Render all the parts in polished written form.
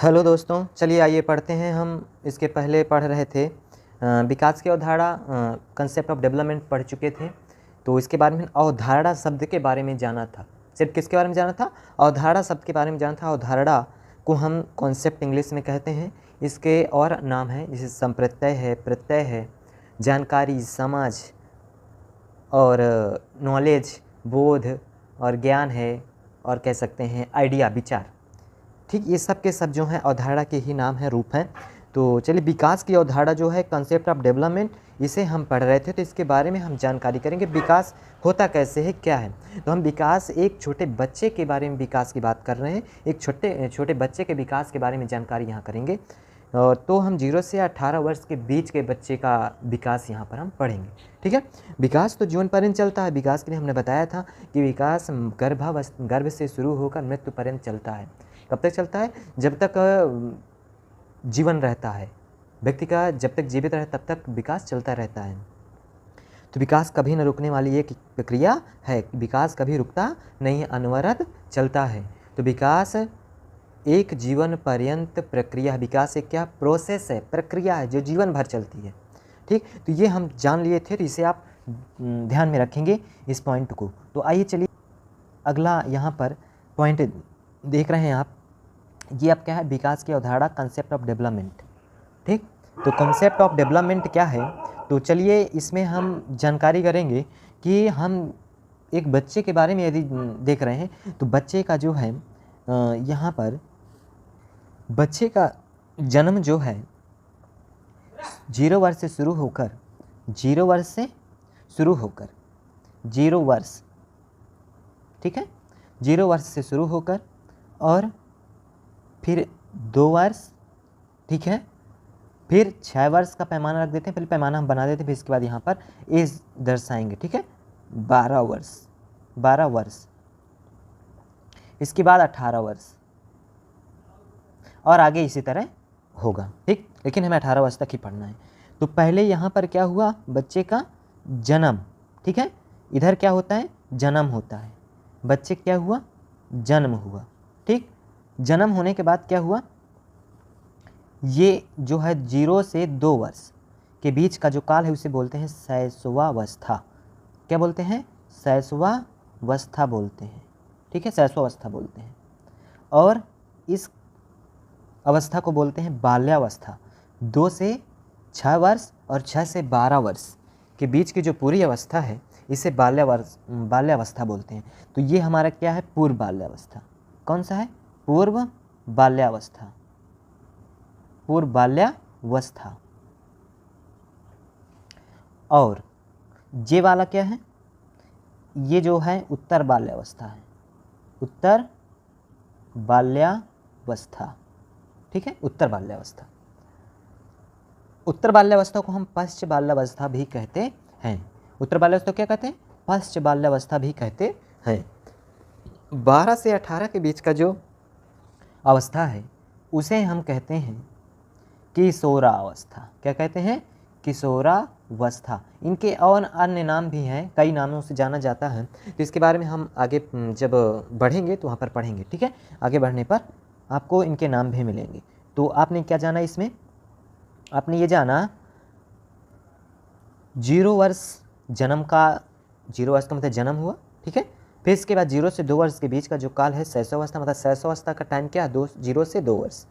Hello दोस्तों, चलिए आइए पढ़ते हैं। हम इसके पहले पढ़ रहे थे विकास की अवधारणा, कंसेप्ट ऑफ डेवलपमेंट पढ़ चुके थे। तो इसके बारे में अवधारणा शब्द के बारे में जाना था। सिर्फ किसके बारे में जाना था? अवधारणा शब्द के बारे में जाना था। अवधारणा को हम कॉन्सेप्ट इंग्लिश में कहते हैं। इसके और नाम हैं, जैसे संप्रत्यय है, प्रत्यय है, जानकारी, समझ और नॉलेज, बोध और ज्ञान है, और कह सकते हैं आइडिया, विचार। ठीक, ये सब के सब जो हैं अवधारणा के ही नाम है, रूप हैं। तो चलिए, विकास की अवधारणा जो है कंसेप्ट ऑफ डेवलपमेंट, इसे हम पढ़ रहे थे। तो इसके बारे में हम जानकारी करेंगे, विकास होता कैसे है, क्या है। तो हम विकास, एक छोटे बच्चे के बारे में विकास की बात कर रहे हैं। एक छोटे बच्चे के विकास के बारे में जानकारी यहाँ करेंगे। तो हम 0 से 18 वर्ष के बीच के बच्चे का विकास यहाँ पर हम पढ़ेंगे। ठीक है, विकास तो जीवन पर्यंत चलता है। विकास के लिए हमने बताया था कि विकास गर्भ से शुरू होकर मृत्यु पर्यंत चलता है। कब तक चलता है? जब तक जीवन रहता है, व्यक्ति का जब तक जीवित रहे तब तक विकास चलता रहता है। तो विकास कभी न रुकने वाली एक प्रक्रिया है। विकास कभी रुकता नहीं है, अनवरत चलता है। तो विकास एक जीवन पर्यंत प्रक्रिया। विकास एक क्या प्रोसेस है, प्रक्रिया है जो जीवन भर चलती है। ठीक, तो ये हम जान लिए थे, तो इसे आप ध्यान में रखेंगे इस पॉइंट को। तो आइए चलिए अगला यहाँ पर पॉइंट देख रहे हैं आप। ये अब क्या है? विकास की अवधारणा, कंसेप्ट ऑफ डेवलपमेंट। ठीक, तो कंसेप्ट ऑफ डेवलपमेंट क्या है? तो चलिए इसमें हम जानकारी करेंगे कि हम एक बच्चे के बारे में यदि देख रहे हैं तो बच्चे का जो है यहाँ पर बच्चे का जन्म जो है 0 वर्ष से शुरू होकर 0 वर्ष से शुरू होकर 0 वर्ष, ठीक है, 0 वर्ष से शुरू होकर और फिर 2 वर्ष, ठीक है, फिर 6 वर्ष का पैमाना रख देते हैं। पहले पैमाना हम बना देते हैं, फिर इसके बाद यहाँ पर एज दर्शाएंगे। ठीक है, 12 वर्ष, इसके बाद 18 वर्ष और आगे इसी तरह होगा। ठीक, लेकिन हमें 18 वर्ष तक ही पढ़ना है। तो पहले यहाँ पर क्या हुआ? बच्चे का जन्म। ठीक है, इधर क्या होता है? जन्म होता है। बच्चे क्या हुआ? जन्म हुआ। ठीक, जन्म होने के बाद क्या हुआ? ये जो है 0 से 2 वर्ष के बीच का जो काल है उसे बोलते हैं शैशवावस्था। क्या बोलते हैं? शैशवावस्था बोलते हैं। ठीक है, शैशवावस्था बोलते हैं। और इस अवस्था को बोलते हैं बाल्यावस्था। 2 से 6 वर्ष और 6 से 12 वर्ष के बीच की जो पूरी अवस्था है इसे बाल्यावस्था बोलते हैं। तो ये हमारा क्या है? पूर्व बाल्यावस्था। कौन सा है? पूर्व बाल्यावस्था। पूर्व बाल्यावस्था। और ये वाला क्या है? ये जो है उत्तर बाल्यावस्था है। उत्तर बाल्यावस्था। ठीक है, उत्तर बाल्यावस्था। उत्तर बाल्यावस्था को हम पश्च बाल्यावस्था भी कहते हैं। उत्तर बाल्यावस्था क्या कहते हैं? पश्च बाल्यावस्था भी कहते हैं। 12 से 18 के बीच का जो अवस्था है उसे हम कहते हैं किशोरावस्था। क्या कहते हैं? किशोरावस्था। इनके और अन्य नाम भी हैं, कई नामों से जाना जाता है। तो इसके बारे में हम आगे जब बढ़ेंगे तो वहाँ पर पढ़ेंगे। ठीक है, आगे बढ़ने पर आपको इनके नाम भी मिलेंगे। तो आपने क्या जाना इसमें? आपने ये जाना 0 वर्ष जन्म का, 0 वर्ष का मतलब जन्म हुआ। ठीक है, फिर इसके बाद 0 से 2 वर्ष के बीच का जो काल है शैशवावस्था। मतलब शैशवावस्था का टाइम क्या है? 0 से 2 वर्ष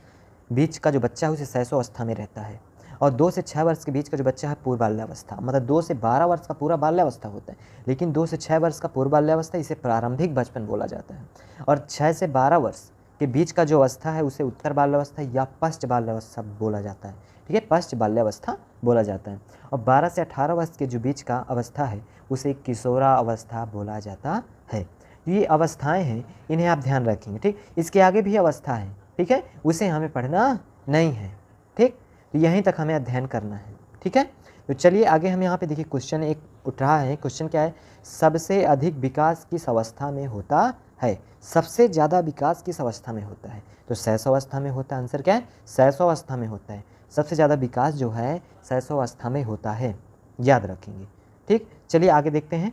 बीच का जो बच्चा है उसे शैशवावस्था में रहता है। और 2 से 6 वर्ष के बीच का जो बच्चा है पूर्व बाल्यावस्था। मतलब 2 से 12 वर्ष का पूरा बाल्यावस्था होता है, लेकिन 2 से 6 वर्ष का पूर्व बाल्यावस्था, इसे प्रारंभिक बचपन बोला जाता है। और 6 से 12 वर्ष के बीच का जो अवस्था है उसे उत्तर बाल्यावस्था या पश्च बाल्यावस्था बोला जाता है। ठीक है, पश्च बाल्यावस्था बोला जाता है। और 12 से 18 वर्ष के जो बीच का अवस्था है उसे किशोरावस्था बोला जाता है। ये अवस्थाएं हैं, इन्हें आप ध्यान रखेंगे। ठीक, इसके आगे भी अवस्था है, ठीक है, उसे हमें पढ़ना नहीं है। ठीक, तो यहीं तक हमें अध्ययन करना है। ठीक है, तो चलिए आगे हम यहाँ पे देखिए क्वेश्चन एक उठ रहा है। क्वेश्चन क्या है? सबसे अधिक विकास किस अवस्था में होता है? सबसे ज़्यादा विकास किस अवस्था में होता है? तो शैशवावस्था में होता है। आंसर क्या है? शैशवावस्था में होता है। सबसे ज़्यादा विकास जो है शैशवावस्था में होता है, याद रखेंगे। ठीक, चलिए आगे देखते हैं।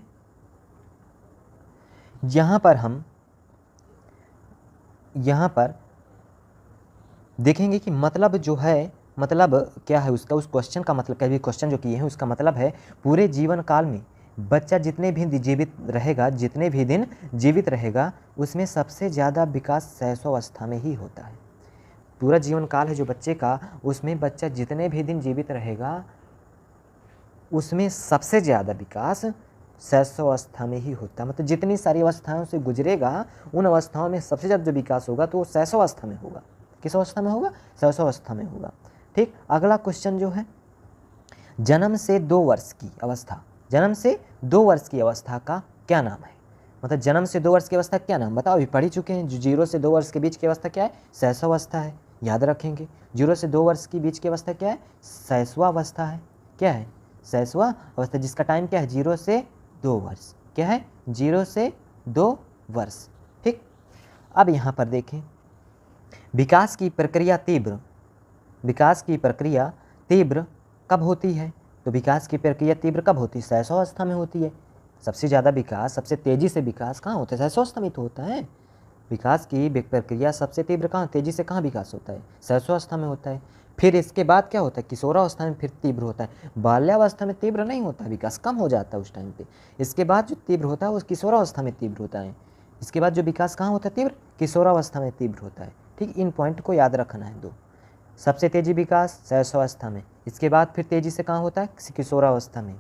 यहाँ पर देखेंगे कि मतलब जो है, मतलब क्या है उसका, उस क्वेश्चन का मतलब, कभी क्वेश्चन जो किए हैं उसका मतलब है पूरे जीवन काल में बच्चा जितने भी जीवित रहेगा, जितने भी दिन जीवित रहेगा, उसमें सबसे ज़्यादा विकास शैशवावस्था में ही होता है। पूरा जीवन काल है जो बच्चे का, उसमें बच्चा जितने भी दिन जीवित रहेगा उसमें सबसे ज़्यादा विकास शैशवावस्था में ही होता है। मतलब जितनी सारी अवस्थाओं से गुजरेगा, उन अवस्थाओं में सबसे ज़्यादा जो विकास होगा तो वो शैशवावस्था में होगा। किस अवस्था में होगा? शैशवावस्था में होगा। ठीक, अगला क्वेश्चन जो है, जन्म से 2 वर्ष की अवस्था, जन्म से 2 वर्ष की अवस्था का क्या नाम है? मतलब जन्म से 2 वर्ष की अवस्था क्या नाम, बताओ, अभी पढ़ ही चुके हैं। जो 0 से 2 वर्ष के बीच की अवस्था क्या है? शैशवावस्था है, याद रखेंगे। 0 से 2 वर्ष के बीच की अवस्था क्या है? शैशवावस्था है। क्या है? शैशवावस्था, जिसका टाइम क्या है? 0 से 2 वर्ष। क्या है? 0 से 2 वर्ष। ठीक, अब यहाँ पर देखें, विकास की प्रक्रिया तीव्र, विकास की प्रक्रिया तीव्र कब होती है? तो विकास की प्रक्रिया तीव्र कब होती है? शैशवावस्था में होती है। सबसे ज़्यादा विकास, सबसे तेज़ी से विकास कहाँ होता है? शैशवावस्था में तो होता है। विकास की प्रक्रिया सबसे तीव्र कहाँ, तेज़ी से कहाँ विकास होता है? शैशवावस्था में होता है। फिर इसके बाद क्या होता है? किशोरावस्था में फिर तीव्र होता है। बाल्यावस्था में तीव्र नहीं होता है, विकास कम हो जाता है उस टाइम पे। इसके बाद जो तीव्र होता है वो किशोरावस्था में तीव्र होता है। इसके बाद जो विकास कहाँ होता है तीव्र? किशोरावस्था में तीव्र होता है। ठीक, इन पॉइंट को याद रखना है। 2, सबसे तेजी विकास शैशवावस्था में, इसके बाद फिर तेजी से कहाँ होता है? किशोरावस्था में।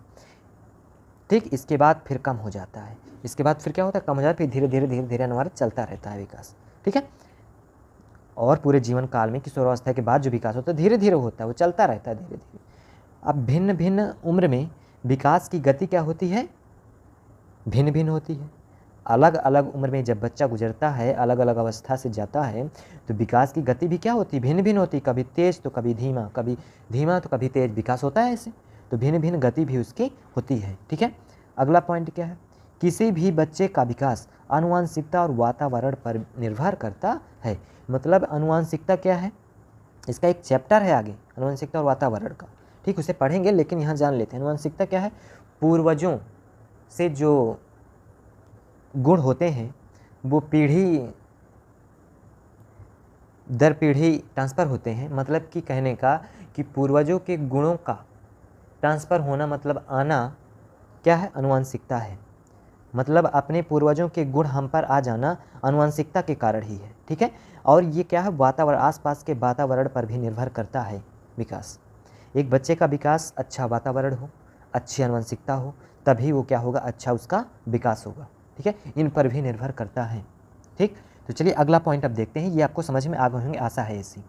ठीक, इसके बाद फिर कम हो जाता है, इसके बाद फिर क्या होता है? कम हो जाता है, फिर धीरे धीरे धीरे धीरे अनिवार्य चलता रहता है विकास। ठीक है, और पूरे जीवन काल में किशोरावस्था के बाद जो विकास होता है धीरे धीरे होता है, वो चलता रहता है धीरे धीरे। अब भिन्न भिन्न उम्र में विकास की गति क्या होती है? भिन्न भिन्न होती है। अलग अलग उम्र में जब बच्चा गुजरता है, अलग अलग अवस्था से जाता है, तो विकास की गति भी क्या होती है? भिन्न भिन्न होती है। कभी तेज तो कभी धीमा, कभी धीमा तो कभी तेज विकास होता है ऐसे। तो भिन्न भिन्न गति भी उसकी होती है। ठीक है, अगला पॉइंट क्या है? किसी भी बच्चे का विकास आनुवंशिकता और वातावरण पर निर्भर करता है। मतलब आनुवंशिकता क्या है? इसका एक चैप्टर है आगे, आनुवंशिकता और वातावरण का। ठीक, उसे पढ़ेंगे, लेकिन यहाँ जान लेते हैं आनुवंशिकता क्या है। पूर्वजों से जो गुण होते हैं वो पीढ़ी दर पीढ़ी ट्रांसफ़र होते हैं। मतलब कि कहने का कि पूर्वजों के गुणों का ट्रांसफ़र होना, मतलब आना, क्या है? आनुवंशिकता है। मतलब अपने पूर्वजों के गुण हम पर आ जाना आनुवंशिकता के कारण ही है। ठीक है, और ये क्या है? वातावरण, आसपास के वातावरण पर भी निर्भर करता है विकास। एक बच्चे का विकास अच्छा वातावरण हो, अच्छी आनुवंशिकता हो, तभी वो क्या होगा? अच्छा उसका विकास होगा। ठीक है, इन पर भी निर्भर करता है। ठीक, तो चलिए अगला पॉइंट अब देखते हैं, ये आपको समझ में आ गए होंगे, आशा है ऐसी।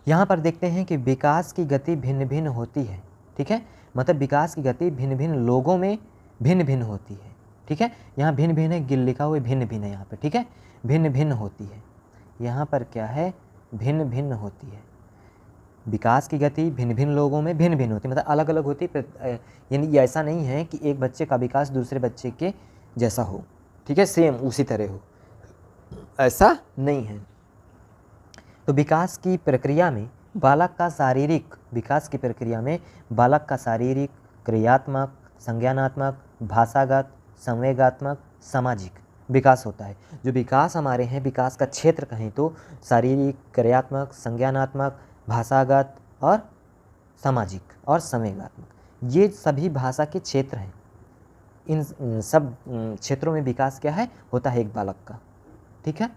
यहाँ पर देखते हैं कि विकास की गति भिन्न भिन्न होती है। ठीक है, मतलब विकास की गति भिन्न भिन्न लोगों में भिन्न भिन्न होती है। ठीक है, यहाँ भिन्न भिन्न है, गिल लिखा हुआ भिन्न भिन्न है यहाँ पे। ठीक है, भिन्न भिन्न होती है, यहाँ पर क्या है? भिन्न भिन्न होती है। विकास की गति भिन्न भिन्न लोगों में भिन्न भिन्न होती है, मतलब अलग अलग होती है। यानी ये ऐसा नहीं है कि एक बच्चे का विकास दूसरे बच्चे के जैसा हो। ठीक है, सेम उसी तरह हो, ऐसा नहीं है। तो विकास की प्रक्रिया में बालक का शारीरिक, विकास की प्रक्रिया में बालक का शारीरिक, क्रियात्मक, संज्ञानात्मक, भाषागत, संवेगात्मक, सामाजिक विकास होता है। जो विकास हमारे हैं, विकास का क्षेत्र कहें तो शारीरिक, क्रियात्मक, संज्ञानात्मक, भाषागत और सामाजिक और संवेगात्मक, ये सभी भाषा के क्षेत्र हैं। इन सब क्षेत्रों में विकास क्या है? होता है एक बालक का। ठीक है,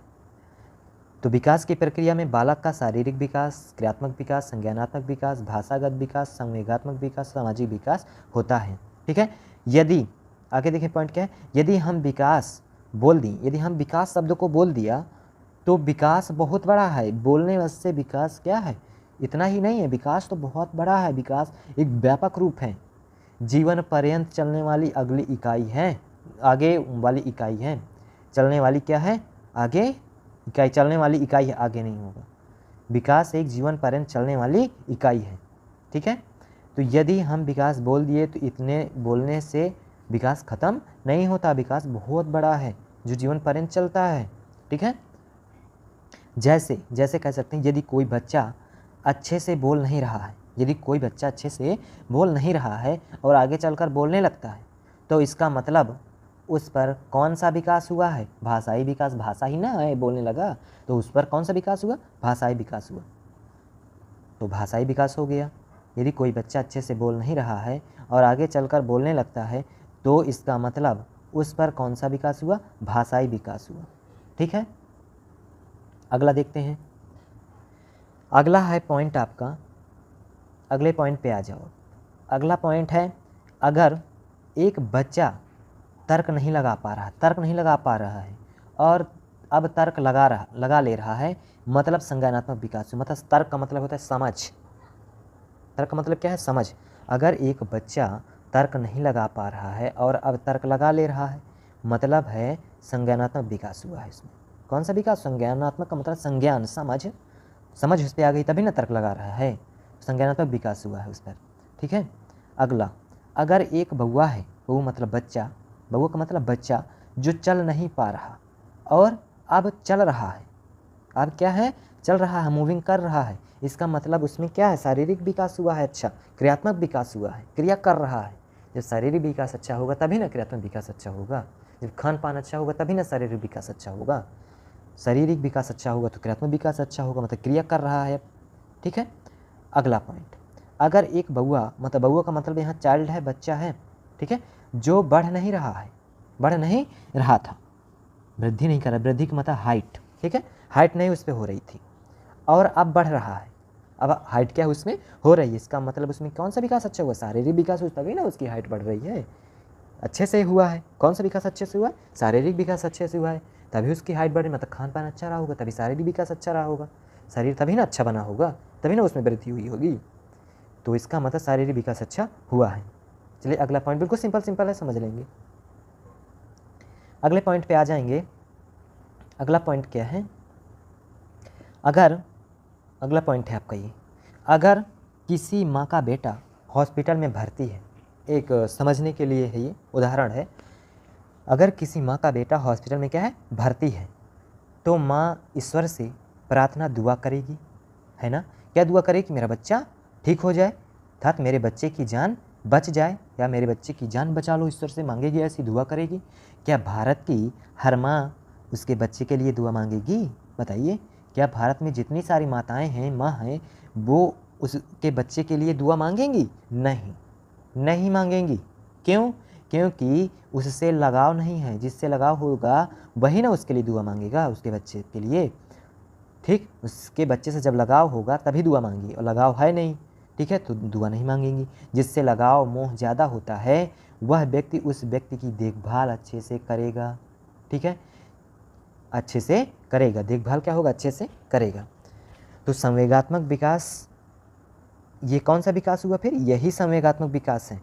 तो विकास की प्रक्रिया में बालक का शारीरिक विकास, क्रियात्मक विकास, संज्ञानात्मक विकास, भाषागत विकास, संवेगात्मक विकास, सामाजिक विकास होता है। ठीक है, यदि आगे देखिए पॉइंट क्या है? यदि हम विकास बोल दी, यदि हम विकास शब्द को बोल दिया तो विकास बहुत बड़ा है। बोलने से विकास क्या है? इतना ही नहीं है, विकास तो बहुत बड़ा है। विकास एक व्यापक रूप है, जीवन पर्यंत चलने वाली अगली इकाई है, आगे वाली इकाई है। चलने वाली क्या है? आगे इकाई, चलने वाली इकाई है, आगे नहीं होगा। विकास एक जीवन पर्यंत चलने वाली इकाई है। ठीक है, तो यदि हम विकास बोल दिए तो इतने बोलने से विकास खत्म नहीं होता। विकास बहुत बड़ा है जो जीवन पर्यंत चलता है। ठीक है, जैसे कह सकते हैं, यदि कोई बच्चा अच्छे से बोल नहीं रहा है, यदि कोई बच्चा अच्छे से बोल नहीं रहा है और आगे चलकर बोलने लगता है, तो इसका मतलब उस पर कौन सा विकास हुआ है? भाषाई विकास, भाषा ही ना है, बोलने लगा तो उस पर कौन सा विकास हुआ? भाषाई विकास हुआ। तो भाषाई विकास हो गया। यदि कोई बच्चा अच्छे से बोल नहीं रहा है और आगे चलकर बोलने लगता है तो इसका मतलब उस पर कौन सा विकास हुआ? भाषाई विकास हुआ। ठीक है, अगला देखते हैं। अगला है पॉइंट आपका, अगले पॉइंट पे आ जाओ। अगला पॉइंट है, अगर एक बच्चा तर्क नहीं लगा पा रहा है और अब तर्क लगा ले रहा है, मतलब संज्ञानात्मक विकास। मतलब तर्क का मतलब होता है समझ। तर्क का मतलब क्या है? समझ। अगर एक बच्चा तर्क नहीं लगा पा रहा है और अब तर्क लगा ले रहा है, मतलब है संज्ञानात्मक विकास हुआ है इसमें। कौन सा विकास? संज्ञानात्मक का मतलब संज्ञान, समझ उस पर आ गई तभी ना तर्क लगा रहा है, संज्ञानात्मक विकास हुआ है उस पर। ठीक है, अगला, अगर एक बउआ है, बउआ मतलब बच्चा, बउआ का मतलब बच्चा जो चल नहीं पा रहा और अब चल रहा है, अब क्या है? चल रहा है, मूविंग कर रहा है, इसका मतलब उसमें क्या है? शारीरिक विकास हुआ है। अच्छा, क्रियात्मक विकास हुआ है, क्रिया कर रहा है। जब शारीरिक विकास अच्छा होगा तभी ना क्रियात्मक विकास अच्छा होगा। जब खान पान अच्छा होगा तभी ना शारीरिक विकास अच्छा होगा। शारीरिक विकास अच्छा होगा तो क्रियात्मक विकास अच्छा होगा, मतलब क्रिया कर रहा है। ठीक है, अगला पॉइंट, अगर एक बउआ, मतलब बउआ का मतलब यहाँ चाइल्ड है, बच्चा है, ठीक है, जो बढ़ नहीं रहा था, वृद्धि नहीं कर रहा, वृद्धि का मतलब हाइट, ठीक है, हाइट नहीं उस पर हो रही थी और अब बढ़ रहा है। अब हाइट क्या है? उसमें हो रही है, इसका मतलब उसमें कौन सा विकास अच्छा हुआ? शारीरिक विकास हुआ, तभी ना उसकी हाइट बढ़ रही है, अच्छे से हुआ है। कौन सा विकास अच्छे से हुआ है? शारीरिक विकास अच्छे से हुआ है, तभी उसकी हाइट बढ़ी। मतलब खान पान अच्छा रहा होगा तभी शारीरिक विकास अच्छा रहा होगा, शरीर तभी ना अच्छा बना होगा, तभी ना उसमें वृद्धि हुई होगी। तो इसका मतलब शारीरिक विकास अच्छा हुआ है। चलिए अगला पॉइंट, बिल्कुल सिंपल है, समझ लेंगे। अगले पॉइंट पे आ जाएंगे। अगला पॉइंट क्या है? अगला पॉइंट है आपका ये, अगर किसी माँ का बेटा हॉस्पिटल में भर्ती है, एक समझने के लिए है ये उदाहरण है। अगर किसी माँ का बेटा हॉस्पिटल में क्या है? भर्ती है, तो माँ ईश्वर से प्रार्थना दुआ करेगी, है ना? क्या दुआ करेगी? मेरा बच्चा ठीक हो जाए, अर्थात मेरे बच्चे की जान बच जाए, या मेरे बच्चे की जान बचा लो, ईश्वर से मांगेगी, ऐसी दुआ करेगी। क्या भारत की हर माँ उसके बच्चे के लिए दुआ मांगेगी? बताइए, क्या भारत में जितनी सारी माताएं हैं, माँ हैं, वो उसके बच्चे के लिए दुआ मांगेंगी? नहीं मांगेंगी। क्यों? क्योंकि उससे लगाव नहीं है, जिससे लगाव होगा वही ना उसके लिए दुआ मांगेगा, उसके बच्चे के लिए। ठीक, उसके बच्चे से जब लगाव होगा तभी दुआ मांगी, और लगाव है नहीं, ठीक है, तो दुआ नहीं मांगेंगी। जिससे लगाव मोह ज़्यादा होता है वह व्यक्ति उस व्यक्ति की देखभाल अच्छे से करेगा, ठीक है, अच्छे से करेगा, देखभाल क्या होगा? अच्छे से करेगा। तो संवेगात्मक विकास, ये कौन सा विकास हुआ फिर? यही संवेगात्मक विकास है।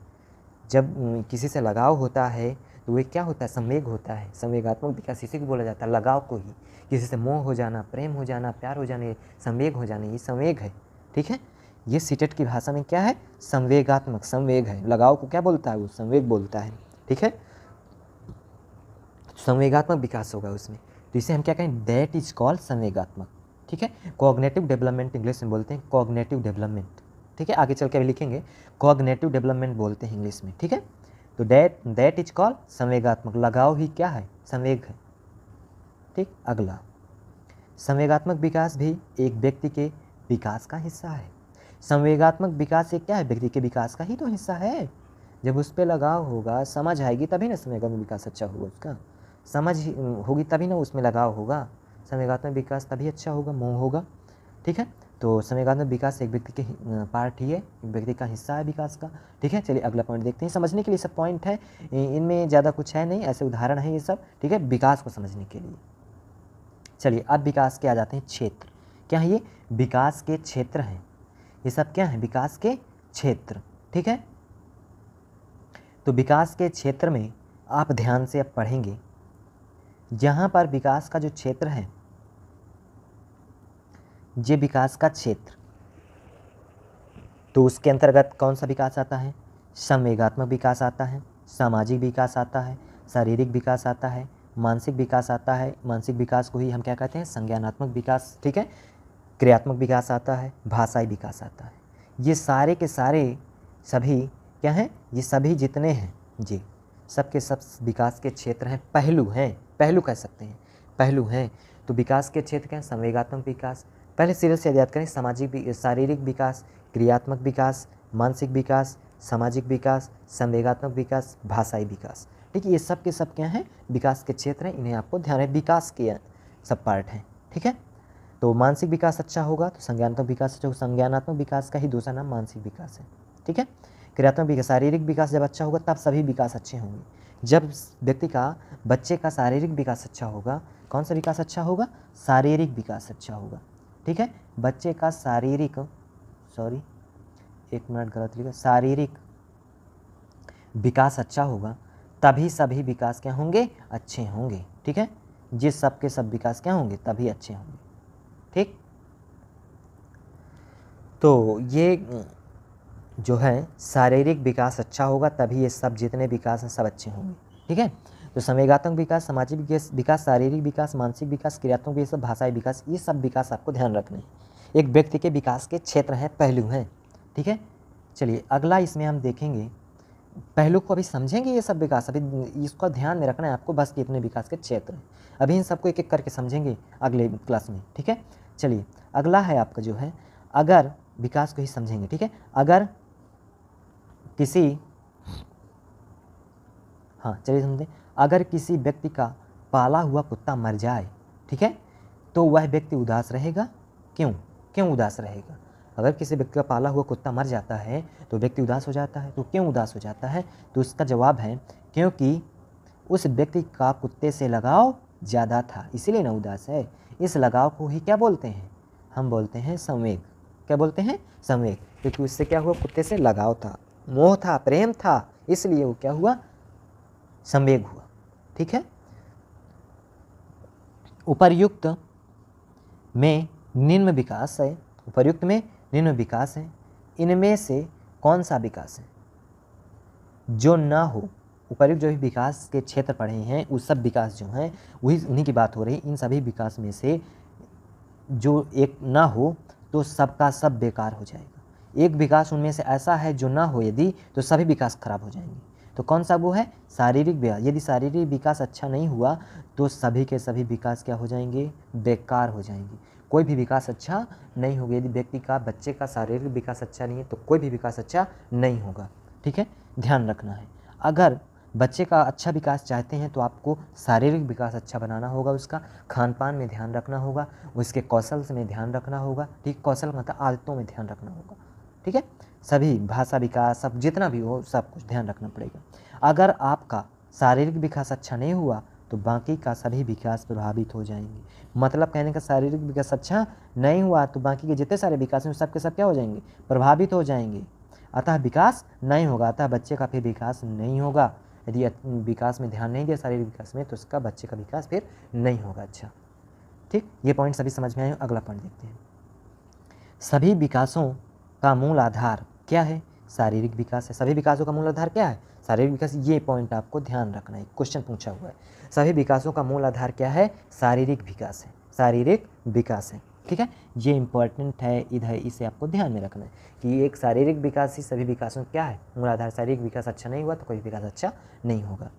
जब किसी से लगाव होता है तो वे क्या होता है? संवेग होता है। संवेगात्मक विकास इसी को बोला जाता है, लगाव को ही। किसी से मोह हो जाना, प्रेम हो जाना, प्यार हो जाने, संवेग हो जाने, ये संवेग है, ठीक है। ये सीटेट की भाषा में क्या है? संवेगात्मक, संवेग है। लगाव को क्या बोलता है? वो संवेग बोलता है, ठीक है। संवेगात्मक विकास होगा उसमें, तो इसे हम क्या कहें? दैट इज कॉल्ड संवेगात्मक, ठीक है। कॉग्निटिव डेवलपमेंट इंग्लिश में बोलते हैं, कॉग्निटिव डेवलपमेंट, ठीक है। आगे चल के अभी लिखेंगे, कॉग्निटिव डेवलपमेंट बोलते हैं इंग्लिश में, ठीक है। तो दैट इज कॉल्ड संवेगात्मक, लगाव ही क्या है? संवेग है, ठीक। अगला, संवेगात्मक विकास भी एक व्यक्ति के विकास का हिस्सा है। संवेगात्मक विकास एक क्या है? व्यक्ति के विकास का ही तो हिस्सा है। जब उस पर लगाव होगा, समझ आएगी, तभी ना संवेगात्मक विकास अच्छा होगा उसका। समझ होगी तभी ना उसमें लगाव होगा, संवेगात्मक विकास तभी अच्छा होगा, मोह होगा, ठीक है। तो संवेगात्मक विकास एक व्यक्ति के पार्ट ही है, एक व्यक्ति का हिस्सा है विकास का, ठीक है। चलिए अगला पॉइंट देखते हैं। समझने के लिए सब पॉइंट है, इनमें ज़्यादा कुछ है नहीं, ऐसे उदाहरण है ये सब, ठीक है, विकास को समझने के लिए। चलिए अब विकास के आ जाते हैं क्षेत्र। क्या है ये? विकास के क्षेत्र हैं ये सब। क्या है? विकास के क्षेत्र, ठीक है। तो विकास के क्षेत्र में आप ध्यान से अब पढ़ेंगे, जहाँ पर विकास का जो क्षेत्र है, ये विकास का क्षेत्र, तो उसके अंतर्गत कौन सा विकास आता है? संवेगात्मक विकास आता है, सामाजिक विकास आता है, शारीरिक विकास आता है, मानसिक विकास आता है। मानसिक विकास को ही हम क्या कहते हैं? संज्ञानात्मक विकास, ठीक है। क्रियात्मक विकास आता है, भाषाई विकास आता है। ये सारे के सारे सभी क्या हैं? ये सभी जितने हैं जी, सबके सब विकास के क्षेत्र हैं, पहलू हैं, पहलू कह सकते हैं, पहलू हैं। तो विकास के क्षेत्र क्या हैं? संवेगात्मक विकास, पहले सीरियल से याद करें, शारीरिक विकास, क्रियात्मक विकास, मानसिक विकास, सामाजिक विकास, संवेगात्मक विकास, भाषाई विकास। ठीक है, ये सब के सब क्या हैं? विकास के क्षेत्र हैं, इन्हें आपको ध्यान है, विकास के सब पार्ट हैं। ठीक है, तो मानसिक विकास अच्छा होगा तो संज्ञानात्मक विकास अच्छा होगा, संज्ञानात्मक विकास का ही दूसरा नाम मानसिक विकास है। ठीक है, क्रियात्मक विकास, शारीरिक विकास जब अच्छा होगा तब सभी विकास अच्छे होंगे। जब व्यक्ति का, बच्चे का शारीरिक विकास अच्छा होगा, कौन सा विकास अच्छा होगा? शारीरिक विकास अच्छा होगा। ठीक है, बच्चे का शारीरिक, सॉरी एक मिनट गलत लिखा, शारीरिक विकास अच्छा होगा तभी सभी विकास क्या होंगे? अच्छे होंगे। ठीक है, जिस सब के सब विकास क्या होंगे? तभी अच्छे होंगे। ठीक, तो ये जो है शारीरिक विकास अच्छा होगा तभी ये सब जितने विकास हैं सब अच्छे होंगे। ठीक है, तो संवेगात्मक विकास, सामाजिक विकास, शारीरिक विकास, मानसिक विकास, क्रियात्मक विकास, भाषाई विकास, ये सब विकास आपको ध्यान रखने हैं। एक व्यक्ति के विकास के क्षेत्र हैं, पहलू हैं। ठीक है, चलिए अगला इसमें हम देखेंगे, पहलू को अभी समझेंगे, ये सब विकास अभी इसको ध्यान में रखना है आपको, बस कितने विकास के क्षेत्र हैं, अभी इन सबको एक एक करके समझेंगे अगले क्लास में। ठीक है, चलिए अगला है आपका जो है, अगर विकास को ही समझेंगे। ठीक है, अगर किसी, हाँ चलिए समझें, अगर किसी व्यक्ति का पाला हुआ कुत्ता मर जाए, ठीक है, तो वह व्यक्ति उदास रहेगा। क्यों? क्यों उदास रहेगा? अगर किसी व्यक्ति का पाला हुआ कुत्ता मर जाता है तो व्यक्ति उदास हो जाता है। तो क्यों उदास हो जाता है? तो उसका जवाब है क्योंकि उस व्यक्ति का कुत्ते से लगाव ज़्यादा था, इसीलिए ना उदास है। इस लगाव को ही क्या बोलते हैं? हम बोलते हैं संवेग। क्या बोलते हैं? संवेग, क्योंकि उससे क्या हुआ? कुत्ते से लगाव था, मोह था, प्रेम था, इसलिए वो क्या हुआ? संवेग हुआ। ठीक है, उपर्युक्त में निम्न विकास है, उपर्युक्त में निम्न विकास है, इनमें से कौन सा विकास है जो ना हो? उपर्युक्त जो भी विकास के क्षेत्र पढ़े हैं वो सब विकास जो हैं वही, उन्हीं की बात हो रही है। इन सभी विकास में से जो एक ना हो तो सबका सब बेकार हो जाएगा। एक विकास उनमें से ऐसा है जो ना हो यदि, तो सभी विकास खराब हो जाएंगे। तो कौन सा वो है? शारीरिक विकास। यदि शारीरिक विकास अच्छा नहीं हुआ तो सभी के सभी विकास क्या हो जाएंगे? बेकार हो जाएंगे। कोई भी विकास अच्छा नहीं होगा। यदि व्यक्ति का, बच्चे का शारीरिक विकास अच्छा नहीं है तो कोई भी विकास अच्छा नहीं होगा। ठीक है, ध्यान रखना है। अगर बच्चे का अच्छा विकास चाहते हैं तो आपको शारीरिक विकास अच्छा बनाना होगा, उसका खान पान में ध्यान रखना होगा, उसके कौशल में ध्यान रखना होगा। ठीक, कौशल मतलब आदतों में ध्यान रखना होगा। ठीक है, सभी भाषा विकास, सब जितना भी हो सब कुछ ध्यान रखना पड़ेगा। अगर आपका शारीरिक विकास अच्छा नहीं हुआ तो बाकी का सभी विकास प्रभावित हो जाएंगे। मतलब कहने का, शारीरिक विकास अच्छा नहीं हुआ तो बाकी के जितने सारे विकास हैं सब के सब क्या हो जाएंगे? प्रभावित हो जाएंगे। अतः विकास नहीं होगा, अतः बच्चे का फिर विकास नहीं होगा। यदि विकास में ध्यान नहीं दिया शारीरिक विकास में तो उसका, बच्चे का विकास फिर नहीं होगा अच्छा। ठीक, ये पॉइंट सभी समझ में आए? अगला पॉइंट देखते हैं। सभी विकासों का मूल आधार क्या है? शारीरिक विकास है। सभी विकासों का मूल आधार क्या है? शारीरिक विकास। ये पॉइंट आपको ध्यान रखना है, क्वेश्चन पूछा हुआ है। सभी विकासों का मूल आधार क्या है? शारीरिक विकास है, शारीरिक विकास है। ठीक है, ये इंपॉर्टेंट है, इधर इसे आपको ध्यान में रखना है कि एक शारीरिक विकास ही सभी विकासों का क्या है? मूल आधार। शारीरिक विकास अच्छा नहीं हुआ तो कोई विकास अच्छा नहीं होगा।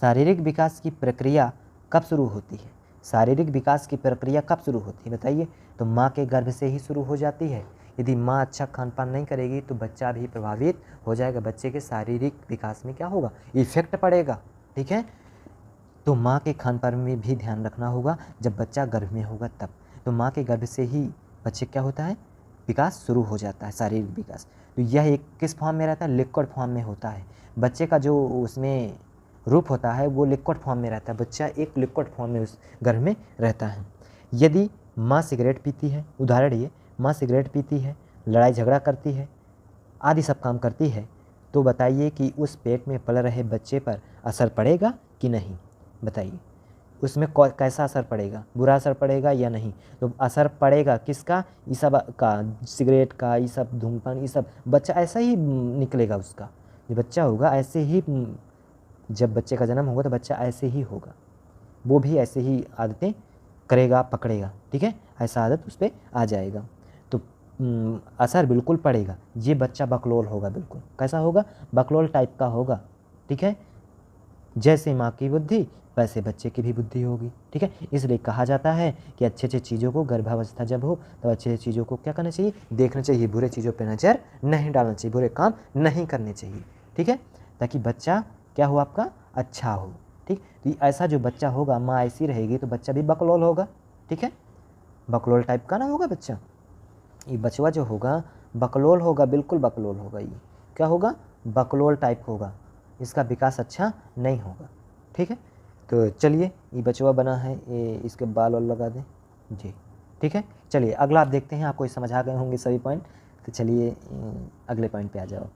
शारीरिक विकास की प्रक्रिया कब शुरू होती है? शारीरिक विकास की प्रक्रिया कब शुरू होती है बताइए? तो माँ के गर्भ से ही शुरू हो जाती है। यदि माँ अच्छा खान पान नहीं करेगी तो बच्चा भी प्रभावित हो जाएगा, बच्चे के शारीरिक विकास में क्या होगा? इफेक्ट पड़ेगा। ठीक है, तो माँ के खान पान में भी ध्यान रखना होगा जब बच्चा गर्भ में होगा तब। तो माँ के गर्भ से ही बच्चे क्या होता है? विकास शुरू हो जाता है, शारीरिक विकास। तो यह एक किस फॉर्म में रहता है? लिक्विड फॉर्म में होता है। बच्चे का जो उसमें रूप होता है वो लिक्विड फॉर्म में रहता है। बच्चा एक लिक्विड फॉर्म में उस गर्भ में रहता है। यदि माँ सिगरेट पीती है, उदाहरण ये, माँ सिगरेट पीती है, लड़ाई झगड़ा करती है, आदि सब काम करती है, तो बताइए कि उस पेट में पल रहे बच्चे पर असर पड़ेगा कि नहीं? बताइए, उसमें कैसा असर पड़ेगा? बुरा असर पड़ेगा या नहीं? तो असर पड़ेगा किसका? ये सब का, सिगरेट का, ये सब धूम्रपान, ये सब बच्चा ऐसा ही निकलेगा। उसका जो बच्चा होगा ऐसे ही, जब बच्चे का जन्म होगा तो बच्चा ऐसे ही होगा, वो भी ऐसे ही आदतें करेगा, पकड़ेगा। ठीक है, ऐसा आदत उस पर आ जाएगा तो असर बिल्कुल पड़ेगा। ये बच्चा बकलोल होगा, बिल्कुल कैसा होगा? बकलोल टाइप का होगा। ठीक है, जैसे माँ की बुद्धि वैसे बच्चे की भी बुद्धि होगी। ठीक है, इसलिए कहा जाता है कि अच्छे अच्छे चीज़ों को, गर्भावस्था जब हो तो अच्छे अच्छे चीज़ों को क्या करना चाहिए, देखना चाहिए, बुरे चीज़ों पर नज़र नहीं डालना चाहिए, बुरे काम नहीं करने चाहिए। ठीक है, ताकि बच्चा क्या हो, आपका अच्छा हो। ठीक, तो ऐसा जो बच्चा होगा, माँ ऐसी रहेगी तो बच्चा भी बकलोल होगा। ठीक है, बकलोल टाइप का ना होगा बच्चा, ये बचवा जो होगा बकलोल होगा, बिल्कुल बकलोल होगा। ये क्या होगा, बकलोल टाइप होगा, इसका विकास अच्छा नहीं होगा। ठीक है, तो चलिए ये बचवा बना है, ये इसके बाल वाल लगा दें जी। ठीक है, चलिए अगला आप देखते हैं, आपको समझ आ गए होंगे सभी पॉइंट। तो चलिए अगले पॉइंट पे आ जाओ।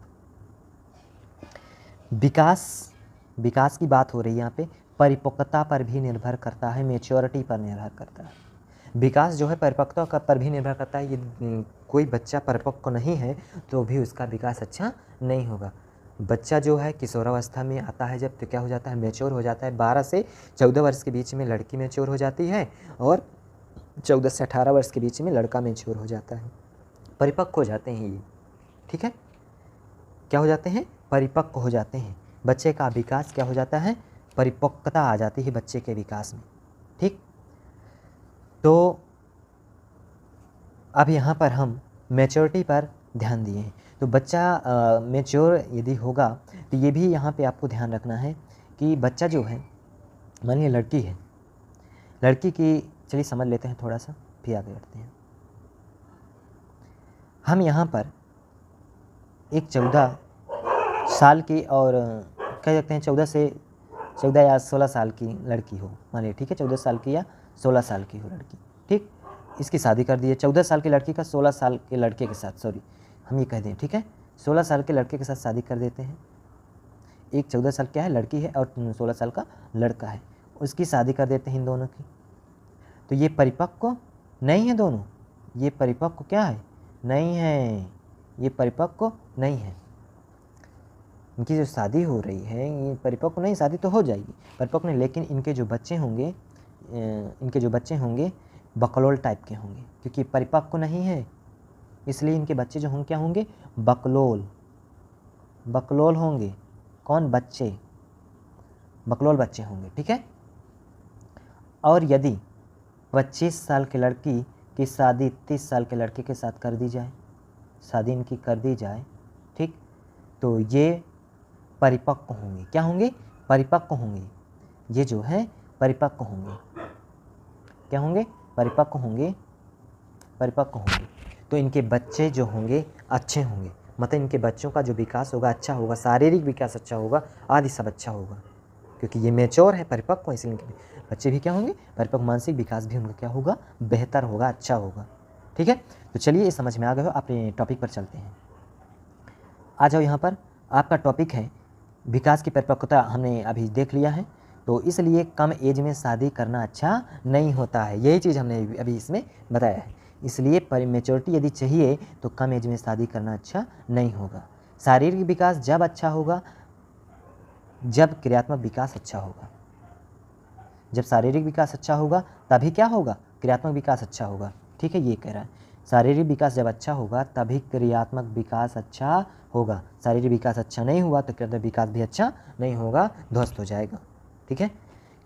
विकास की बात हो रही है यहाँ पे, परिपक्वता पर भी निर्भर करता है, मेच्योरिटी पर निर्भर करता है। विकास जो है परिपक्वता पर भी निर्भर करता है। ये कोई बच्चा परिपक्व नहीं है तो भी उसका विकास अच्छा नहीं होगा। बच्चा जो है किशोरावस्था में आता है जब, तो क्या हो जाता है, मैच्योर हो जाता है। 12 से 14 वर्ष के बीच में लड़की मैच्योर हो जाती है और 14 से 18 वर्ष के बीच में लड़का मैच्योर हो जाता है, परिपक्व हो जाते हैं ये। ठीक है, क्या हो जाते हैं, परिपक्व हो जाते हैं। बच्चे का विकास क्या हो जाता है, परिपक्वता आ जाती है बच्चे के विकास में। ठीक, तो अब यहाँ पर हम मैच्योरिटी पर ध्यान दिए हैं। तो बच्चा मैच्योर यदि होगा तो ये भी यहाँ पे आपको ध्यान रखना है कि बच्चा जो है, मानिए लड़की है, लड़की की, चलिए समझ लेते हैं थोड़ा सा फिर आगे बढ़ते हैं। हम यहाँ पर एक 14 साल की और कह सकते हैं 14 या 16 साल की लड़की हो, मानिए, ठीक है, 14 साल की या 16 साल की हो लड़की। ठीक, इसकी शादी कर दी है 14 साल की लड़की का 16 साल के लड़के के साथ, सॉरी हम ये कह दें, ठीक है, 16 साल के लड़के के साथ शादी कर देते हैं। एक 14 साल क्या है, लड़की है, और 16 साल का लड़का है, उसकी शादी कर देते हैं इन दोनों की। तो ये परिपक्व नहीं है दोनों, ये परिपक्व क्या है, नहीं है, ये परिपक्व नहीं है। इनकी जो शादी हो रही है ये परिपक्व नहीं, शादी तो हो जाएगी, परिपक्व नहीं, लेकिन इनके जो बच्चे होंगे बकलोल टाइप के होंगे, क्योंकि परिपक्व नहीं है, इसलिए इनके बच्चे जो होंगे क्या होंगे, बकलोल होंगे। कौन, बच्चे, बकलोल बच्चे होंगे। ठीक है, और यदि 25 साल की लड़की की शादी 30 साल के लड़के के साथ कर दी जाए, शादी इनकी कर दी जाए, ठीक, तो ये परिपक्व होंगे। क्या होंगे, परिपक्व होंगे, ये जो है परिपक्व होंगे। क्या होंगे, परिपक्व होंगे, परिपक्व होंगे। तो इनके बच्चे जो होंगे अच्छे होंगे, मतलब इनके बच्चों का जो विकास होगा अच्छा होगा, शारीरिक विकास अच्छा होगा, आदि सब अच्छा होगा, क्योंकि ये मैच्योर है, परिपक्व है, इसलिए इनके बच्चे भी क्या होंगे, परिपक्व, मानसिक विकास भी उनका क्या होगा, बेहतर होगा, अच्छा होगा। ठीक है, तो चलिए ये समझ में आ गया हो, अपने टॉपिक पर चलते हैं। आ जाओ, यहाँ पर आपका टॉपिक है विकास की परिपक्वता, हमने अभी देख लिया है। तो इसलिए कम एज में शादी करना अच्छा नहीं होता है, यही चीज़ हमने अभी इसमें बताया है। इसलिए मैच्योरिटी यदि चाहिए तो कम एज में शादी करना अच्छा नहीं होगा। शारीरिक विकास जब अच्छा होगा जब क्रियात्मक विकास अच्छा होगा, जब शारीरिक विकास अच्छा होगा तभी क्या होगा, क्रियात्मक विकास अच्छा होगा। ठीक है, ये कह रहा है, शारीरिक विकास जब अच्छा होगा तभी क्रियात्मक विकास अच्छा होगा। शारीरिक विकास अच्छा नहीं हुआ तो क्रियात्मक विकास भी अच्छा नहीं होगा, ध्वस्त हो जाएगा। ठीक है,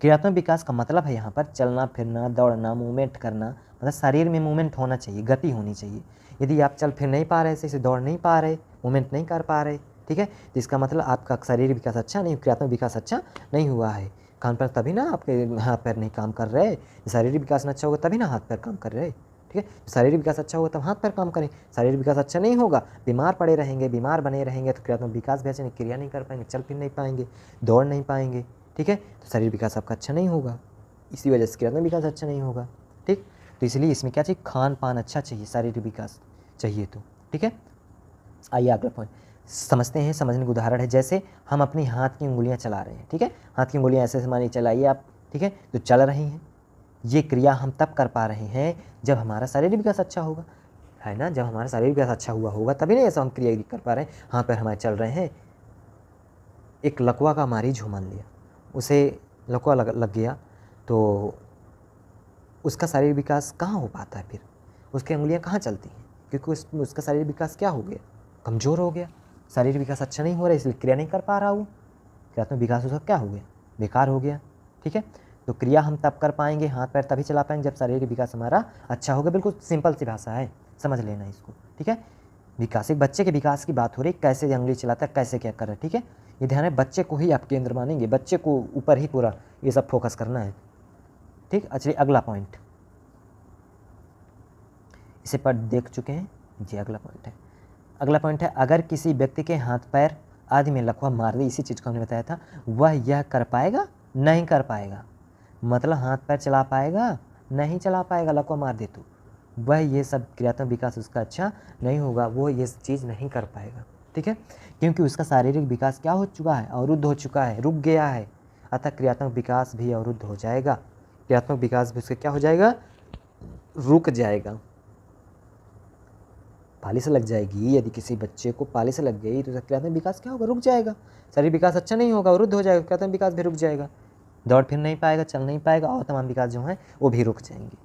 क्रियात्मक विकास का मतलब है यहाँ पर चलना फिरना, दौड़ना, मूवमेंट करना, मतलब शरीर में मूवमेंट होना चाहिए, गति होनी चाहिए। यदि आप चल फिर नहीं पा रहे, सही से दौड़ नहीं पा रहे, मूवमेंट नहीं कर पा रहे, ठीक है, तो इसका मतलब आपका शारीरिक विकास अच्छा नहीं, क्रियात्मक विकास अच्छा नहीं हुआ है। कान पर तभी ना आपके हाथ पैर नहीं काम कर रहे, शारीरिक विकास अच्छा होगा तभी ना हाथ पैर काम कर रहे। ठीक है, शारीरिक विकास अच्छा होगा तब हाथ पैर काम करें, शारीरिक विकास अच्छा नहीं होगा, बीमार पड़े रहेंगे, बीमार बने रहेंगे, तो क्रियात्मक विकास भी अच्छा नहीं, क्रिया नहीं कर पाएंगे, चल फिर नहीं पाएंगे, दौड़ नहीं पाएंगे। ठीक है, तो शारीरिक विकास आपका अच्छा नहीं होगा, इसी वजह से क्रियात्मक विकास अच्छा नहीं होगा। ठीक, तो इसलिए इसमें क्या चाहिए, खान पान अच्छा चाहिए, शारीरिक विकास चाहिए तो। ठीक है, आइए अगला पॉइंट समझते हैं। समझने का उदाहरण है, जैसे हम अपनी हाथ की उंगलियां चला रहे हैं। ठीक है, हाथ की उंगलियां ऐसे मानिए चलाइए आप, ठीक है, तो चल रही हैं। ये क्रिया हम तब कर पा रहे हैं जब हमारा शारीरिक विकास अच्छा होगा, है ना, जब हमारा शारीरिक विकास अच्छा हुआ होगा तभी नहीं ऐसा हम क्रिया कर पा रहे हैं, हाथ पैर हमारे चल रहे हैं। एक लकवा का मरीज हो मान लिया, उसे लकवा लग गया तो उसका शारीरिक विकास कहाँ हो पाता है, फिर उसकी उंगलियां कहाँ चलती हैं, क्योंकि उसका शारीरिक विकास क्या हो गया, कमज़ोर हो गया, शारीरिक विकास अच्छा नहीं हो रहा है, इसलिए क्रिया नहीं कर पा रहा वो, क्रियात्मक विकास उसका क्या हो गया, बेकार हो गया। ठीक है, तो क्रिया हम तब कर पाएंगे, हाथ पैर तभी चला पाएंगे जब शारीरिक विकास हमारा अच्छा होगा। बिल्कुल सिंपल सी भाषा है, समझ लेना इसको। ठीक है, विकास, एक बच्चे के विकास की बात हो रही, कैसे उंगली चलाता है, कैसे क्या कर रहा है। ठीक है, ये ध्यान है, बच्चे को ही आप केंद्र मानेंगे, बच्चे को ऊपर ही पूरा ये सब फोकस करना है। ठीक, चलिए अगला पॉइंट, इसे पढ़ देख चुके हैं जी। अगला पॉइंट है, अगला पॉइंट है, अगर किसी व्यक्ति के हाथ पैर आदि में लकवा मार दे, इसी चीज़ को हमने बताया था, वह यह कर पाएगा, नहीं कर पाएगा। मतलब हाथ पैर चला पाएगा, नहीं चला पाएगा, लकवा मार दे तो वह ये सब क्रियात्मक विकास उसका अच्छा नहीं होगा, वो ये चीज़ नहीं कर पाएगा। ठीक है, क्योंकि उसका शारीरिक विकास क्या हो चुका है, अवरुद्ध हो चुका है, रुक गया है, अतः क्रियात्मक विकास भी अवरुद्ध हो जाएगा। क्रियात्मक विकास भी उसका क्या हो जाएगा, रुक जाएगा, पालिश लग जाएगी। यदि किसी बच्चे को पालिश लग गई तो उसका क्रियात्मक विकास क्या होगा, रुक जाएगा। शारीरिक विकास अच्छा नहीं होगा, अवरुद्ध हो जाएगा, क्रियात्मक विकास भी रुक जाएगा, दौड़ फिर नहीं पाएगा, चल नहीं पाएगा, और तमाम विकास जो हैं वो भी रुक जाएंगे।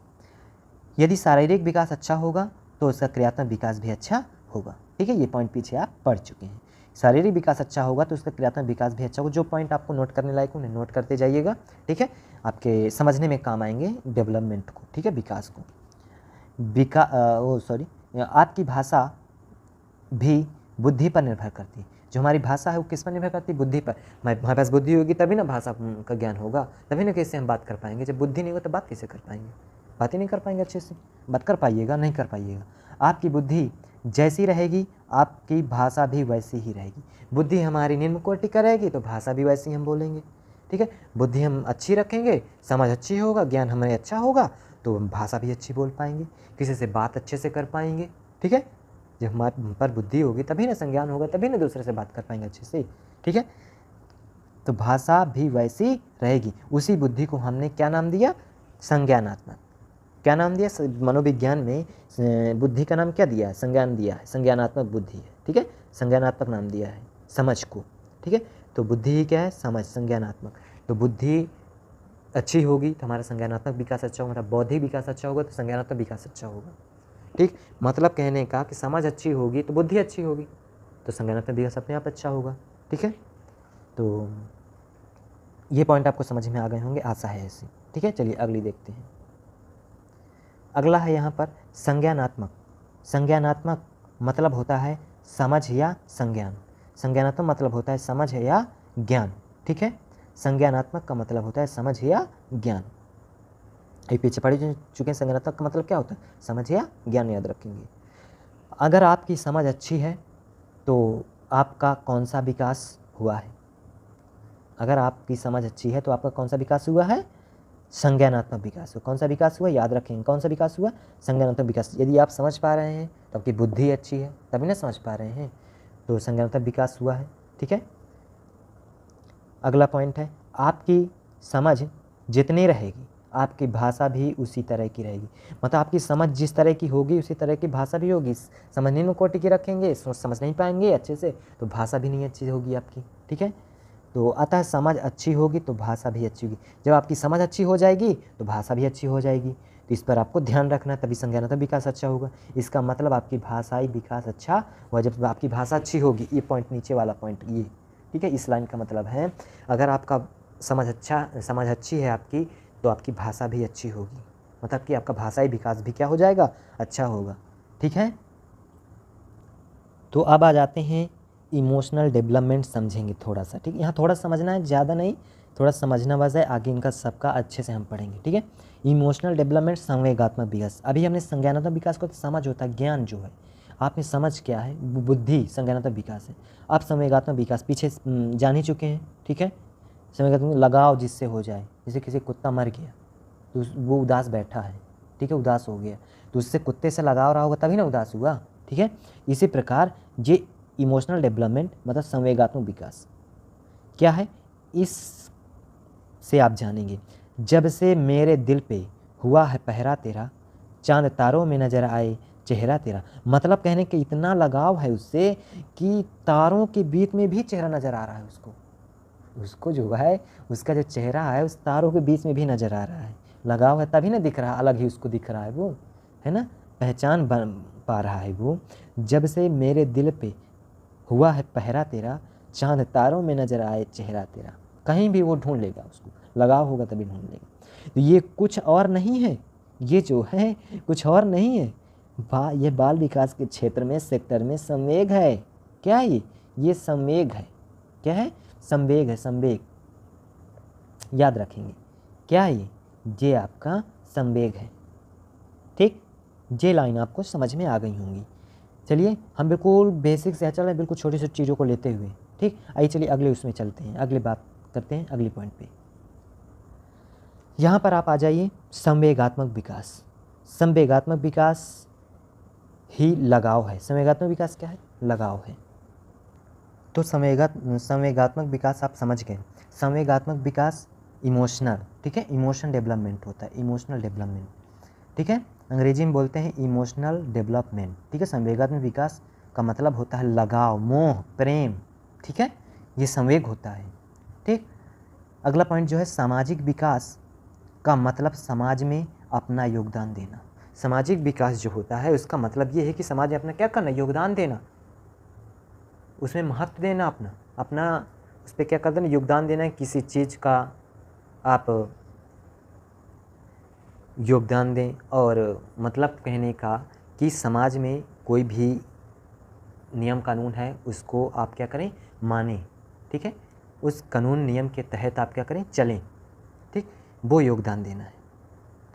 यदि शारीरिक विकास अच्छा होगा तो उसका क्रियात्मक विकास भी अच्छा होगा। ठीक है, ये पॉइंट पीछे आप पढ़ चुके हैं। शारीरिक विकास अच्छा होगा तो उसका क्रियात्मक विकास भी अच्छा होगा। जो पॉइंट आपको नोट करने लायक उन्हें नोट करते जाइएगा। ठीक है, आपके समझने में काम आएंगे डेवलपमेंट को। ठीक है, विकास को। आपकी भाषा भी बुद्धि पर निर्भर करती है। जो हमारी भाषा है वो किस पर निर्भर करती है, बुद्धि पर। हमारे पास बुद्धि होगी तभी ना भाषा का ज्ञान होगा, तभी ना कैसे हम बात कर पाएंगे। जब बुद्धि नहीं हो तो बात कैसे कर पाएंगे, बात ही नहीं कर पाएंगे अच्छे से। बात कर पाइएगा, नहीं कर पाइएगा। आपकी बुद्धि जैसी रहेगी आपकी भाषा भी वैसी ही रहेगी। बुद्धि हमारी निम्न कोटि का रहेगी तो भाषा भी वैसी हम बोलेंगे। ठीक है, बुद्धि हम अच्छी रखेंगे, समझ अच्छी होगा, ज्ञान हमें अच्छा होगा तो हम भाषा भी अच्छी बोल पाएंगे, किसी से बात अच्छे से कर पाएंगे। ठीक है, जब हमारे पर बुद्धि होगी तभी ना संज्ञान होगा, तभी ना दूसरे से बात कर पाएंगे अच्छे से। ठीक है, तो भाषा भी वैसी रहेगी। उसी बुद्धि को हमने क्या नाम दिया, संज्ञानात्मक। क्या नाम दिया, मनोविज्ञान में बुद्धि का नाम क्या दिया है, संज्ञान दिया है, संज्ञानात्मक बुद्धि है। ठीक है, संज्ञानात्मक नाम दिया है समझ को। ठीक है, तो बुद्धि ही क्या है, समझ, संज्ञानात्मक। तो बुद्धि अच्छी होगी तो हमारा संज्ञानात्मक विकास अच्छा होगा, हमारा बौद्धिक विकास अच्छा होगा तो संज्ञानात्मक विकास अच्छा होगा। ठीक, मतलब कहने का कि समझ अच्छी होगी तो बुद्धि अच्छी होगी, तो संज्ञानात्मक विकास अपने आप अच्छा होगा। ठीक है, तो ये पॉइंट आपको समझ में आ गए होंगे, आशा है ऐसी। ठीक है, चलिए अगली देखते हैं। अगला है यहाँ पर संज्ञानात्मक। संज्ञानात्मक मतलब होता है समझ या संज्ञान। संज्ञानात्मक मतलब होता है समझ या ज्ञान। ठीक है, संज्ञानात्मक का मतलब होता है समझ या ज्ञान। ये पीछे पढ़ चुके हैं, संज्ञानात्मक का मतलब क्या होता है, समझ या ज्ञान, याद रखेंगे। अगर आपकी समझ अच्छी है तो आपका कौन सा विकास हुआ है, अगर आपकी समझ अच्छी है तो आपका कौन सा विकास हुआ है, संज्ञानात्मक विकास हुआ। कौन सा विकास हुआ, याद रखेंगे, कौन सा विकास हुआ, संज्ञानात्मक विकास। यदि आप समझ पा रहे हैं तो आपकी बुद्धि अच्छी है, तभी ना समझ पा रहे हैं, तो संज्ञानात्मक विकास हुआ है। ठीक है, अगला पॉइंट है, आपकी समझ जितनी रहेगी आपकी भाषा भी उसी तरह की रहेगी। मतलब आपकी समझ जिस तरह की होगी उसी तरह की भाषा भी होगी। समझ निम्न कोटि की रखेंगे, समझ नहीं पाएंगे अच्छे से तो भाषा भी नहीं अच्छी होगी आपकी। ठीक है, तो अतः समझ अच्छी होगी तो भाषा भी अच्छी होगी। जब आपकी समझ अच्छी हो जाएगी तो भाषा भी अच्छी हो जाएगी। तो इस पर आपको ध्यान रखना, तभी संज्ञानात्मक विकास अच्छा होगा। इसका मतलब आपकी भाषाई विकास अच्छा हुआ जब आपकी भाषा अच्छी होगी। ये पॉइंट, नीचे वाला पॉइंट ये। ठीक है, इस लाइन का मतलब है अगर आपका समझ अच्छी है आपकी तो आपकी भाषा भी अच्छी होगी, मतलब कि आपका भाषाई विकास भी क्या हो जाएगा, अच्छा होगा। ठीक है, तो अब आ जाते हैं इमोशनल डेवलपमेंट समझेंगे थोड़ा सा। ठीक है, यहाँ थोड़ा समझना है, ज़्यादा नहीं, थोड़ा समझना बस है, आगे इनका सबका अच्छे से हम पढ़ेंगे। ठीक है, इमोशनल डेवलपमेंट, संवेगात्मक विकास। अभी हमने संज्ञानात्मक विकास को तो समझ होता है, ज्ञान जो है आप में समझ क्या है, बुद्धि संज्ञानात्मक विकास है। आप संवेगात्मक विकास पीछे जान ही चुके हैं। ठीक है, संवेगात्मक लगाव जिससे हो जाए, जैसे किसी कुत्ता मर गया तो वो उदास बैठा है, ठीक है, उदास हो गया तो उससे कुत्ते से लगाव रहा होगा तभी ना उदास हुआ। ठीक है, इसी प्रकार ये इमोशनल डेवलपमेंट मतलब संवेगात्मक विकास क्या है, इस से आप जानेंगे। जब से मेरे दिल पे हुआ है पहरा तेरा, चांद तारों में नजर आए चेहरा तेरा। मतलब कहने के इतना लगाव है उससे कि तारों के बीच में भी चेहरा नजर आ रहा है उसको जो है उसका जो चेहरा है उस तारों के बीच में भी नजर आ रहा है। लगाव है तभी ना दिख रहा, अलग ही उसको दिख रहा है, वो है ना, पहचान बन पा रहा है वो। जब से मेरे दिल पे हुआ है पहरा तेरा, चांद तारों में नजर आए चेहरा तेरा। कहीं भी वो ढूंढ लेगा, उसको लगाव होगा तभी ढूंढ लेगा। तो ये कुछ और नहीं है, ये जो है कुछ और नहीं है, ये बाल विकास के क्षेत्र में, सेक्टर में संवेग है। क्या है ये संवेग है। क्या है? संवेग है, संवेग। याद रखेंगे क्या है ये आपका संवेग है। ठीक, ये लाइन आपको समझ में आ गई होंगी। चलिए हम बिल्कुल बेसिक से चल रहे हैं, बिल्कुल छोटी छोटी चीज़ों को लेते हुए। ठीक, आइए चलिए अगले उसमें चलते हैं, अगली बात करते हैं अगले पॉइंट पे। यहाँ पर आप आ जाइए, संवेगात्मक विकास। संवेगात्मक विकास ही लगाव है। संवेगात्मक विकास क्या है? लगाव है। तो संवेगात्मक विकास आप समझ गए। संवेगात्मक विकास इमोशनल, ठीक है, इमोशन डेवलपमेंट होता है, इमोशनल डेवलपमेंट, ठीक है, अंग्रेजी में बोलते हैं इमोशनल डेवलपमेंट। ठीक है, संवेगात्मक विकास का मतलब होता है लगाव, मोह, प्रेम। ठीक है, ये संवेग होता है। ठीक, अगला पॉइंट जो है सामाजिक विकास का मतलब समाज में अपना योगदान देना। सामाजिक विकास जो होता है उसका मतलब ये है कि समाज में अपना क्या करना, योगदान देना, उसमें महत्व देना, अपना उस पर क्या कर देना, योगदान देना है। किसी चीज़ का आप योगदान दें, और मतलब कहने का कि समाज में कोई भी नियम कानून है उसको आप क्या करें, मानें। ठीक है, उस कानून नियम के तहत आप क्या करें, चलें। ठीक, वो योगदान देना है।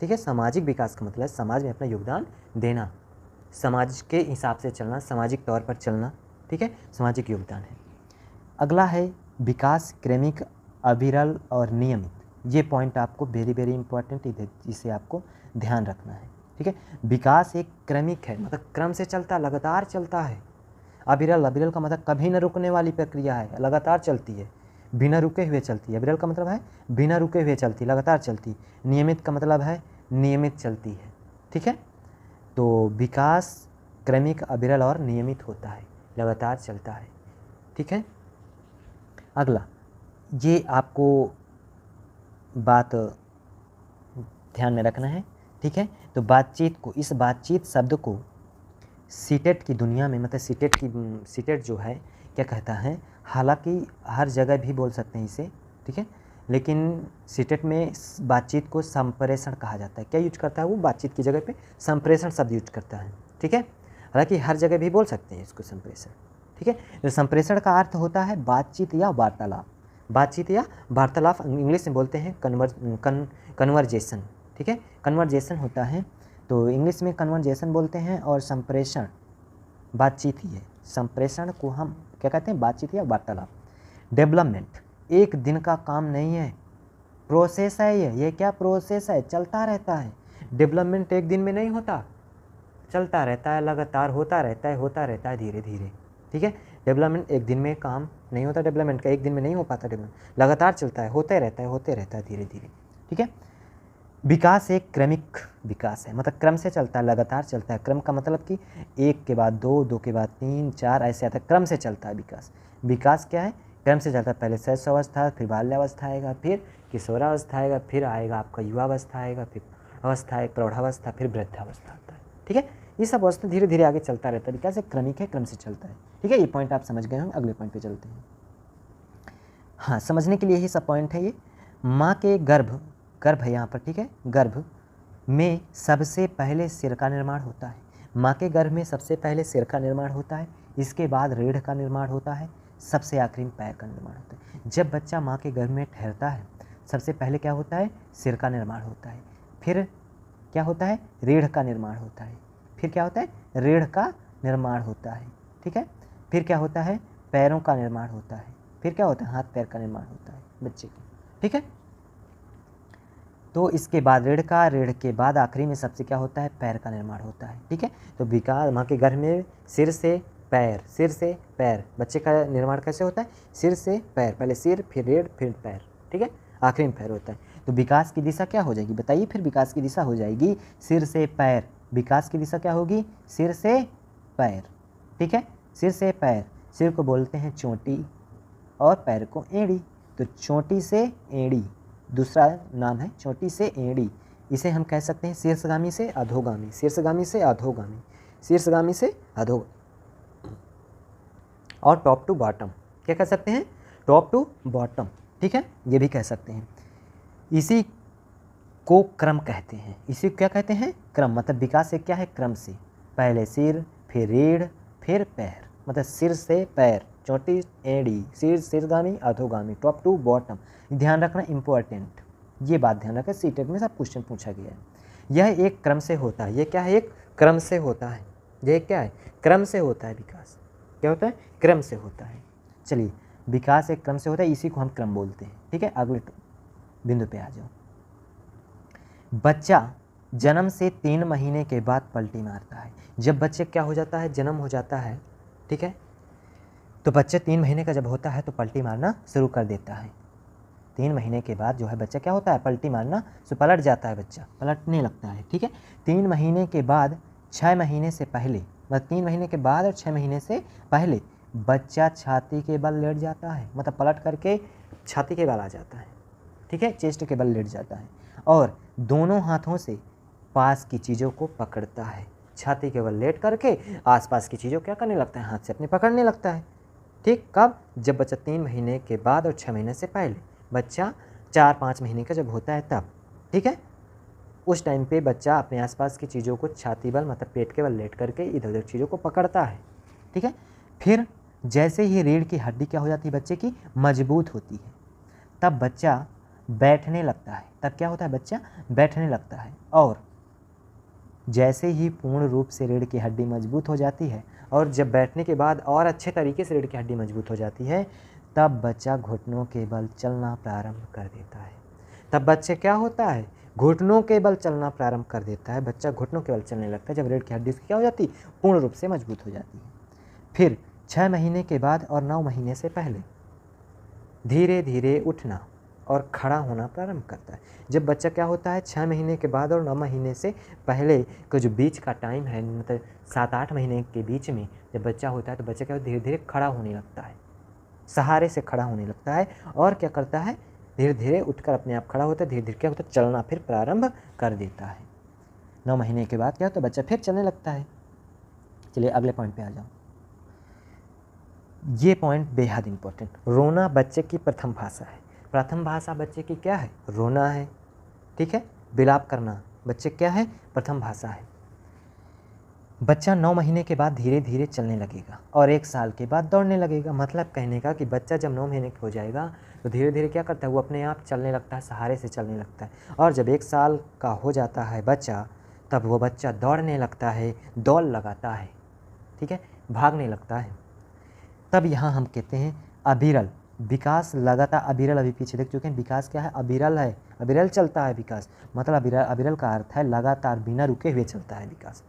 ठीक है, सामाजिक विकास का मतलब है समाज में अपना योगदान देना, समाज के हिसाब से चलना, सामाजिक तौर पर चलना। ठीक है, सामाजिक योगदान है। अगला है विकास क्रमिक, अविरल और नियमित। ये पॉइंट आपको वेरी वेरी इंपॉर्टेंट है, इसे आपको ध्यान रखना है। ठीक है, विकास एक क्रमिक है, मतलब क्रम से चलता, लगातार चलता है। अविरल, अविरल का मतलब कभी न रुकने वाली प्रक्रिया है, लगातार चलती है, बिना रुके हुए चलती है। अविरल का मतलब है बिना रुके हुए चलती, लगातार चलती। नियमित का मतलब है नियमित चलती है। ठीक है, तो विकास क्रमिक, अविरल और नियमित होता है, लगातार चलता है। ठीक है, अगला ये आपको बात ध्यान में रखना है। ठीक है, तो बातचीत को, इस बातचीत शब्द को सीटेट की दुनिया में, मतलब सीटेट जो है क्या कहता है, हालांकि हर जगह भी बोल सकते हैं इसे, ठीक है, लेकिन सीटेट में बातचीत को संप्रेषण कहा जाता है। क्या यूज करता है वो? बातचीत की जगह पे संप्रेषण शब्द यूज करता है। ठीक है, हालांकि हर जगह भी बोल सकते हैं इसको संप्रेषण। ठीक है, तो संप्रेषण का अर्थ होता है बातचीत या वार्तालाप। बातचीत या वार्तालाप इंग्लिश में बोलते हैं कन्वर्जेशन। ठीक है, कन्वर्जेशन होता है, तो इंग्लिश में कन्वर्जेशन बोलते हैं, और संप्रेषण बातचीत ही है। संप्रेषण को हम क्या कहते हैं, बातचीत या वार्तालाप। डेवलपमेंट एक दिन का काम नहीं है, प्रोसेस है ये क्या प्रोसेस है, चलता रहता है। डेवलपमेंट एक दिन में नहीं होता, चलता रहता है, लगातार होता रहता है धीरे धीरे। ठीक है, डेवलपमेंट एक दिन में काम नहीं होता, डेवलपमेंट का एक दिन में नहीं हो पाता, डेवलपमेंट लगातार चलता है, होते रहता है धीरे धीरे। ठीक है, विकास एक क्रमिक विकास है, मतलब क्रम से चलता है, लगातार चलता है। क्रम का मतलब कि एक के बाद दो, दो के बाद तीन, चार, ऐसे आता है, क्रम से चलता है विकास। विकास क्या है, क्रम से चलता है। पहले शैशवावस्था, फिर बाल्यावस्था आएगा, फिर किशोरावस्था आएगा, फिर आएगा आपका युवावस्था आएगा, फिर अवस्था है प्रौढ़ावस्था, फिर वृद्धावस्था आता है। ठीक है, ये सब अवस्था धीरे धीरे आगे चलता रहता है। विकास एक क्रमिक है, क्रम से चलता है। ठीक है, ये पॉइंट आप समझ गए होंगे। अगले पॉइंट पे चलते हैं। हाँ, समझने के लिए ही सब पॉइंट है ये। माँ के गर्भ है यहाँ पर, ठीक है, गर्भ में सबसे पहले सिर का निर्माण होता है। माँ के गर्भ में सबसे पहले सिर का निर्माण होता है, इसके बाद रीढ़ का निर्माण होता है, सबसे आखिरी में पैर का निर्माण होता है। जब बच्चा माँ के गर्भ में ठहरता है, सबसे पहले क्या होता है, सिर का निर्माण होता है, फिर क्या होता है, रीढ़ का निर्माण होता है, फिर क्या होता है, रीढ़ का निर्माण होता है। ठीक है, फिर क्या होता है, पैरों का निर्माण होता है, फिर क्या होता है, हाथ पैर का निर्माण होता है बच्चे का। ठीक है, तो इसके बाद रीढ़ के बाद आखिरी में सबसे क्या होता है, पैर का निर्माण होता है। ठीक है, तो विकास माँ के गर्भ में सिर से पैर, बच्चे का निर्माण कैसे होता है, सिर से पैर, पहले सिर, फिर रीढ़, फिर पैर। ठीक है, आखिरी में पैर होता है। तो विकास की दिशा क्या हो जाएगी, बताइए, फिर विकास की दिशा हो जाएगी सिर से पैर। विकास की दिशा क्या होगी, सिर से पैर। ठीक है, सिर से पैर, सिर को बोलते हैं चोटी और पैर को एड़ी, तो चोटी से एड़ी दूसरा नाम है, चोटी से एड़ी। इसे हम कह सकते हैं शीर्षगामी से अधोगामी, शीर्षगामी से अधोगामी, शीर्षगामी से अधो, और टॉप टू बॉटम। क्या कह सकते हैं, टॉप टू बॉटम। ठीक है, ये भी कह सकते हैं। इसी को क्रम कहते हैं। इसी को क्या कहते हैं? क्रम। मतलब विकास से क्या है? क्रम से। पहले सिर, फिर रीढ़, फिर पैर। मतलब सिर से पैर, चोटी एड़ी, सिर सिरगामी अधोगामी, टॉप टू बॉटम। ध्यान रखना इम्पोर्टेंट, ये बात ध्यान रखना, सीटेट में सब क्वेश्चन पूछा गया है। यह एक क्रम से होता है। ये क्या है? एक क्रम से होता है। ये क्या है? क्रम से होता है विकास। क्या होता है? क्रम से होता है। चलिए, विकास एक क्रम से होता है, इसी को हम क्रम बोलते हैं। ठीक है, अगले बिंदु पे आ जाओ। बच्चा जन्म से 3 महीने के बाद पलटी मारता है। जब बच्चे क्या हो जाता है? जन्म हो जाता है, ठीक है, तो बच्चे 3 महीने का जब होता है तो पलटी मारना शुरू कर देता है। 3 महीने के बाद जो है बच्चा क्या होता है? पलटी मारना, सो पलट जाता है, बच्चा पलटने लगता है। ठीक है, 3 महीने के बाद 6 महीने से पहले, मतलब 3 महीने के बाद और 6 महीने से पहले बच्चा छाती के बल लेट जाता है। मतलब पलट करके छाती के बल आ जाता है। ठीक है, चेस्ट के बल लेट जाता है और दोनों हाथों से पास की चीज़ों को पकड़ता है। छाती के बल लेट करके आसपास की चीज़ों क्या करने लगता है? हाथ से अपने पकड़ने लगता है। ठीक, कब? जब बच्चा 3 महीने के बाद और 6 महीने से पहले। बच्चा 4-5 महीने का जब होता है तब। ठीक है, उस टाइम पे बच्चा अपने आसपास की चीज़ों को छाती बल, मतलब पेट के बल लेट करके इधर उधर चीज़ों को पकड़ता है। ठीक है, फिर जैसे ही रीढ़ की हड्डी क्या हो जाती है? बच्चे की मजबूत होती है, तब बच्चा बैठने लगता है। तब क्या होता है? बच्चा बैठने लगता है। और जैसे ही पूर्ण रूप से रीढ़ की हड्डी मजबूत हो जाती है और जब बैठने के बाद और अच्छे तरीके से रीढ़ की हड्डी मजबूत हो जाती है, तब बच्चा घुटनों के बल चलना प्रारंभ कर देता है। तब बच्चे क्या होता है? घुटनों के बल चलना प्रारंभ कर देता है। बच्चा घुटनों के बल चलने लगता है जब रीढ़ की हड्डी उसकी क्या हो जाती? पूर्ण रूप से मजबूत हो जाती है। फिर 6 महीने के बाद और 9 महीने से पहले धीरे धीरे उठना और खड़ा होना प्रारंभ करता है। जब बच्चा क्या होता है? 6 महीने के बाद और 9 महीने से पहले का जो बीच का टाइम है, मतलब 7-8 महीने के बीच में जब बच्चा होता है तो बच्चा क्या धीरे धीरे खड़ा होने लगता है, सहारे से खड़ा होने लगता है। और क्या करता है? धीरे धीरे उठकर अपने आप खड़ा होता है। धीरे धीरे क्या होता है? चलना फिर प्रारंभ कर देता है। 9 महीने के बाद क्या होता है? बच्चा फिर चलने लगता है। चलिए अगले पॉइंट पे आ जाओ। ये पॉइंट बेहद इंपॉर्टेंट। रोना बच्चे की प्रथम भाषा है। प्रथम भाषा बच्चे की क्या है? रोना है। ठीक है, विलाप करना बच्चे क्या है? प्रथम भाषा है। बच्चा 9 महीने के बाद धीरे धीरे चलने लगेगा और 1 साल के बाद दौड़ने लगेगा। मतलब कहने का कि बच्चा जब 9 महीने का हो जाएगा तो धीरे धीरे क्या करता है? वो अपने आप चलने लगता है, सहारे से चलने लगता है। और जब 1 साल का हो जाता है बच्चा, तब वो बच्चा दौड़ने लगता है, दौड़ लगाता है। ठीक है, भागने लगता है। तब यहाँ हम कहते हैं अविरल विकास लगातार। अविरल अभी पीछे देख चुके हैं। विकास क्या है? अविरल है, अविरल चलता है विकास। मतलब अविरल का अर्थ है लगातार, बिना रुके हुए चलता है विकास।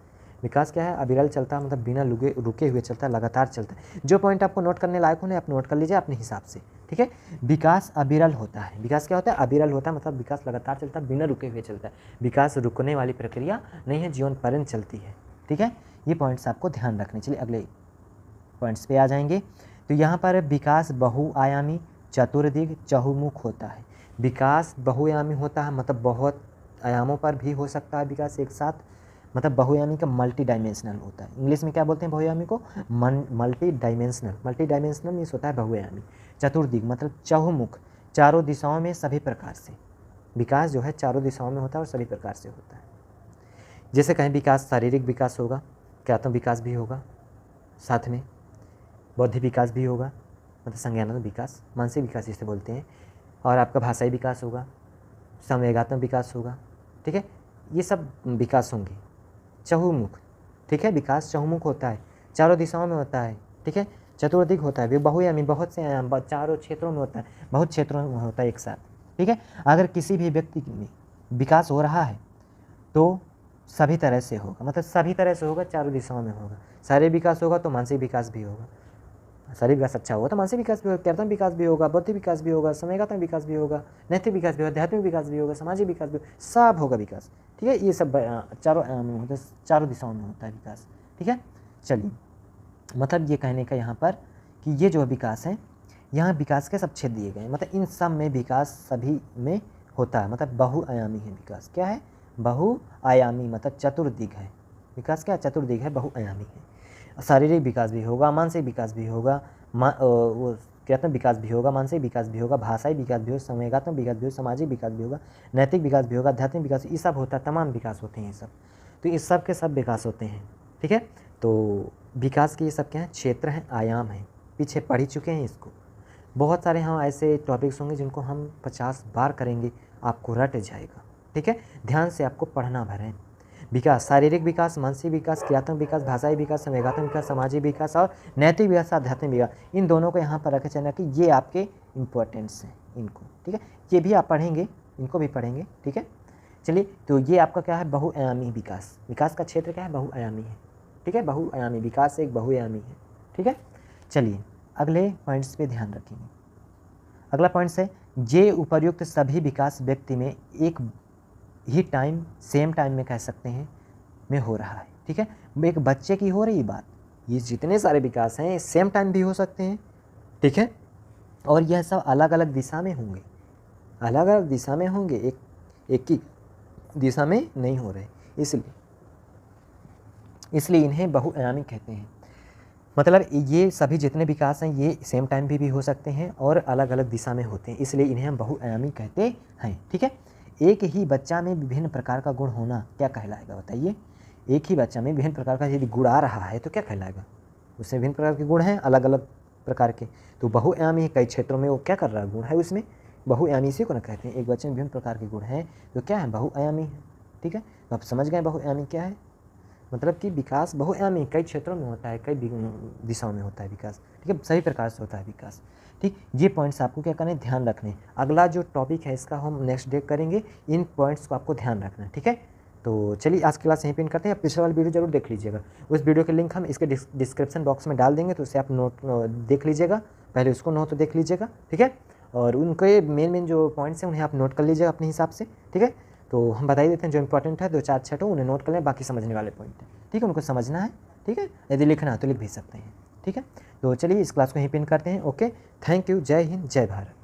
विकास क्या है? अविरल चलता है, मतलब बिना रुके हुए चलता है, लगातार चलता है। जो पॉइंट आपको नोट करने लायक होने आप नोट कर लीजिए अपने हिसाब से। ठीक है, विकास अविरल होता है। विकास क्या होता है? अविरल होता है, मतलब विकास लगातार चलता है, बिना रुके हुए चलता है। विकास रुकने वाली प्रक्रिया नहीं है, जीवन पर्यंत चलती है। ठीक है, ये पॉइंट्स आपको ध्यान रखने। चलिए अगले पॉइंट्स पे आ जाएंगे। तो यहाँ पर विकास बहुआयामी, चतुर्दिग, चहुमुख होता है। विकास बहुआयामी होता है, मतलब बहुत आयामों पर भी हो सकता है विकास एक साथ। मतलब बहुआयामी का मल्टी डायमेंशनल होता है। इंग्लिश में क्या बोलते हैं बहुआयामी को? Multi dimensional. Multi dimensional means होता है बहुआयामी। चतुर्दिग मतलब चहुमुख, चारों दिशाओं में सभी प्रकार से। विकास जो है चारों दिशाओं में होता है और सभी प्रकार से होता है। जैसे कहें विकास शारीरिक विकास होगा, क्या आत्म विकास भी होगा, साथ में बौद्धिक विकास भी होगा, मतलब संज्ञानात्मक विकास, मानसिक विकास जिसे बोलते हैं, और आपका भाषाई विकास होगा, संवेगात्मक विकास होगा। ठीक है, ये सब विकास होंगे। चहुमुख, ठीक है, विकास चहुमुख होता है, चारों दिशाओं में होता है। ठीक है, चतुर्दिक होता है, बहुआयामी, बहुत से आयाम, चारों क्षेत्रों में होता है, बहुत क्षेत्रों में होता है एक साथ। ठीक है, अगर किसी भी व्यक्ति में विकास हो रहा है तो सभी तरह से होगा, मतलब सभी तरह से होगा, चारों दिशाओं में होगा। शारीरिक विकास होगा तो मानसिक विकास भी होगा, शारीरिक विकास अच्छा होगा तो मानसिक विकास भी होगा, क्रियात्मक विकास भी होगा, बौद्धिक विकास भी होगा, संवेगात्मक विकास भी होगा, नैतिक विकास भी होगा, आध्यात्मिक विकास भी होगा, सामाजिक विकास भी होगा, सब होगा विकास। ठीक है, ये सब चारों में होता है, चारों दिशाओं में होता है विकास। ठीक है, चलिए, मतलब ये कहने का यहाँ पर कि ये जो विकास है, यहाँ विकास के सब क्षेत्र दिए गए, मतलब इन सब में विकास सभी में होता है, मतलब बहुआयामी है विकास। क्या है? बहुआयामी, मतलब चतुर्दिग है विकास। क्या? चतुर्दिग है, बहुआयामी है। शारीरिक विकास भी होगा, मानसिक विकास भी होगा, वो क्रियात्मक विकास भी होगा, मानसिक विकास भी होगा, भाषाई विकास भी होगा, संवेगात्मक विकास भी होगा, सामाजिक विकास भी होगा, नैतिक विकास भी होगा, आध्यात्मिक विकास, ये सब होता है, तमाम विकास होते हैं ये सब। तो ये सब के सब विकास होते हैं, ठीक है। तो विकास के ये सब क्या हैं, क्षेत्र हैं, आयाम हैं, पीछे पढ़ ही चुके हैं इसको। बहुत सारे हाँ ऐसे टॉपिक्स होंगे जिनको हम 50 बार करेंगे, आपको रट जाएगा, ठीक है। ध्यान से आपको पढ़ना भरें। विकास, शारीरिक विकास, मानसिक विकास, क्रियात्मक विकास, भाषाई विकास, संवेगात्मक विकास, सामाजिक विकास और नैतिक विकास, आध्यात्मिक विकास, इन दोनों को यहाँ पर रखे चलना कि ये आपके इंपॉर्टेंट्स हैं इनको, ठीक है। ये भी आप पढ़ेंगे, इनको भी पढ़ेंगे, ठीक है। चलिए, तो ये आपका क्या है, बहुआयामी विकास। विकास का क्षेत्र क्या है, बहुआयामी है, ठीक है। बहुआयामी विकास एक बहुआयामी है, ठीक है। चलिए अगले पॉइंट्स पे ध्यान रखेंगे। अगला पॉइंट्स है, ये उपर्युक्त सभी विकास व्यक्ति में एक ही टाइम, सेम टाइम में कह सकते हैं, में हो रहा है, ठीक है। एक बच्चे की हो रही बात, ये जितने सारे विकास हैं सेम टाइम भी हो सकते हैं, ठीक है। और यह सब अलग अलग दिशा में होंगे, अलग अलग दिशा में होंगे, एक ही दिशा में नहीं हो रहे, इसलिए इन्हें बहुआयामी कहते हैं। मतलब ये सभी जितने विकास हैं ये सेम टाइम भी हो सकते हैं और अलग अलग दिशा में होते हैं, इसलिए इन्हें हम बहुआयामी कहते हैं, ठीक है। एक ही बच्चा में विभिन्न प्रकार का गुण होना क्या कहलाएगा, बताइए। एक ही बच्चा में विभिन्न प्रकार का यदि गुण आ रहा है तो क्या कहलाएगा, उसमें विभिन्न प्रकार के गुण हैं, अलग अलग प्रकार के, तो बहुआयामी है। कई क्षेत्रों में वो क्या कर रहा है, गुण है उसमें, बहुआयामी इसी को ना कहते हैं। एक बच्चे में विभिन्न प्रकार के गुण हैं तो क्या है, बहुआयामी है, ठीक है। तो आप समझ गए बहुआयामी क्या है, मतलब कि विकास बहुआयामी कई क्षेत्रों में होता है, कई दिशाओं में होता है विकास, ठीक है, सभी प्रकार से होता है विकास, ठीक। ये पॉइंट्स आपको क्या करने, ध्यान रखने। अगला जो टॉपिक है इसका हम नेक्स्ट डे करेंगे, इन पॉइंट्स को आपको ध्यान रखना है, ठीक है। तो चलिए आज क्लास यहीं पे करते हैं। पिछले वाली वीडियो जरूर देख लीजिएगा, उस वीडियो के लिंक हम इसके डिस्क्रिप्शन बॉक्स में डाल देंगे, तो उससे आप नोट देख लीजिएगा, पहले उसको नोट तो देख लीजिएगा, ठीक है। और उनके मेन जो पॉइंट्स हैं उन्हें आप नोट कर लीजिएगा अपने हिसाब से, ठीक है। तो हम बता ही देते हैं जो इंपॉर्टेंट है, 2-4 छठों उन्हें नोट कर लें, बाकी समझने वाले पॉइंट है, ठीक है, उनको समझना है, ठीक है। यदि लिखना है तो लिख भी सकते हैं, ठीक है। तो चलिए इस क्लास को यहीं पिन करते हैं। ओके, थैंक यू, जय हिंद, जय भारत।